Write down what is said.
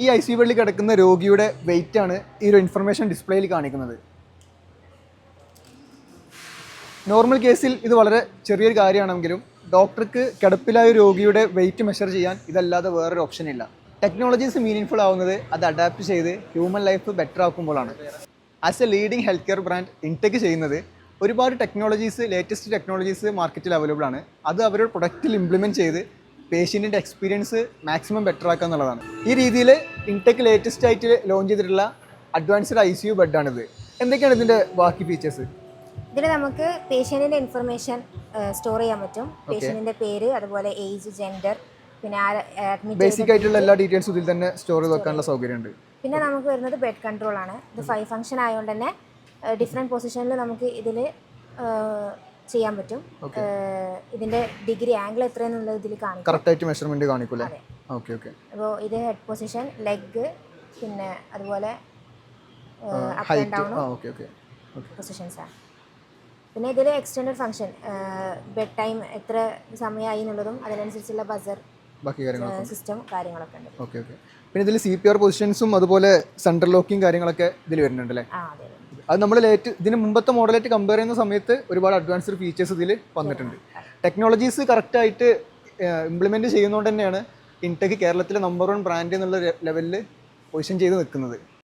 ഈ I C U ബെഡിൽ കിടക്കുന്ന രോഗിയുടെ വെയിറ്റ് ആണ് ഈ ഒരു ഇൻഫർമേഷൻ ഡിസ്പ്ലേയിൽ കാണിക്കുന്നത്. നോർമൽ കേസിൽ ഇത് വളരെ ചെറിയൊരു കാര്യമാണെങ്കിലും ഡോക്ടർക്ക് കിടപ്പിലായ രോഗിയുടെ വെയിറ്റ് മെഷർ ചെയ്യാൻ ഇതല്ലാതെ വേറൊരു ഓപ്ഷൻ ഇല്ല. ടെക്നോളജീസ് മീനിങ് ആവുന്നത് അത് അഡാപ്റ്റ് ചെയ്ത് ഹ്യൂമൻ ലൈഫ് ബെറ്റർ ആക്കുമ്പോഴാണ്. As a leading health care brand Intech ചെയ്യുന്നത് ഒരുപാട് ടെക്നോളജീസ്, ലേറ്റസ്റ്റ് ടെക്നോളജീസ് മാർക്കറ്റിൽ അവൈലബിൾ ആണ്. അത് അവരുടെ പ്രൊഡക്റ്റിൽ ഇംപ്ലിമെൻറ്റ് ചെയ്ത് പേഷ്യൻറ്റിൻ്റെ എക്സ്പീരിയൻസ് മാക്സിമം ബെറ്റർ ആക്കുക എന്നുള്ളതാണ്. ഈ രീതിയിൽ ഇൻടെക് ലേറ്റസ്റ്റ് ആയിട്ട് ലോഞ്ച് ചെയ്തിട്ടുള്ള അഡ്വാൻസ്ഡ് ഐ സി യു ബെഡാണിത്. എന്തൊക്കെയാണ് ഇതിൻ്റെ ബാക്കി ഫീച്ചേഴ്സ്? ഇതിൽ നമുക്ക് പേഷ്യൻറ്റിൻ്റെ ഇൻഫർമേഷൻ സ്റ്റോർ ചെയ്യാൻ പറ്റും. പേഷ്യൻറ്റിൻ്റെ പേര്, അതുപോലെ ഏജ്, ജെൻഡർ, പിന്നെ ബേസിക് ആയിട്ടുള്ള എല്ലാ ഡീറ്റെയിൽസും ഇതിൽ തന്നെ സ്റ്റോർ ചെയ്ത് വെക്കാനുള്ള സൗകര്യമുണ്ട്. പിന്നെ നമുക്ക് വരുന്നത് ബെഡ് കൺട്രോൾ ആണ്. ഇത് 5 ഫംഗ്ഷൻ ആയതുകൊണ്ട് തന്നെ ഡിഫറെൻറ്റ് പൊസിഷനിൽ നമുക്ക് ഇതിൽ ചെയ്യാൻ പറ്റും. ഇതിൻ്റെ ഡിഗ്രി ആംഗിൾ എത്രയെന്നുള്ളത് ഇതിൽ കാണിക്കും. കറക്റ്റായിട്ട് മെഷർമെൻറ്റ് കാണിക്കൂലേ? Okay okay. അപ്പോൾ ഇത് ഹെഡ് പൊസിഷൻ, ലെഗ്, പിന്നെ അതുപോലെ അപ്പ് ആൻഡ് ഡൗൺ പൊസിഷൻസാണ്. പിന്നെ ഇതിൽ എക്സ്റ്റൻഡഡ് ഫംഗ്ഷൻ, ബെഡ് ടൈം എത്ര സമയമായി എന്നുള്ളതും അതിനനുസരിച്ചുള്ള ബസർ ബാക്കി സിസ്റ്റം കാര്യങ്ങളൊക്കെ ഉണ്ട്. Okay okay. പിന്നെ ഇതിൽ CPR പൊസിഷൻസും അതുപോലെ സെൻട്രൽ ലോക്കിംഗ് കാര്യങ്ങളൊക്കെ ഇതിൽ വരുന്നുണ്ട് അല്ലേ? അത് നമ്മൾ ഇതിന് മുമ്പത്തെ മോഡലായിട്ട് കമ്പയർ ചെയ്യുന്ന സമയത്ത് ഒരുപാട് അഡ്വാൻസ്ഡ് ഫീച്ചേഴ്സ് ഇതിൽ വന്നിട്ടുണ്ട്. ടെക്നോളജീസ് കറക്റ്റായിട്ട് ഇംപ്ലിമെൻറ്റ് ചെയ്യുന്നതുകൊണ്ട് തന്നെയാണ് ഇൻടെക് കേരളത്തിലെ നമ്പർ 1 ബ്രാൻഡ് എന്നുള്ള ലെവലിൽ പൊസിഷൻ ചെയ്ത് നിൽക്കുന്നത്.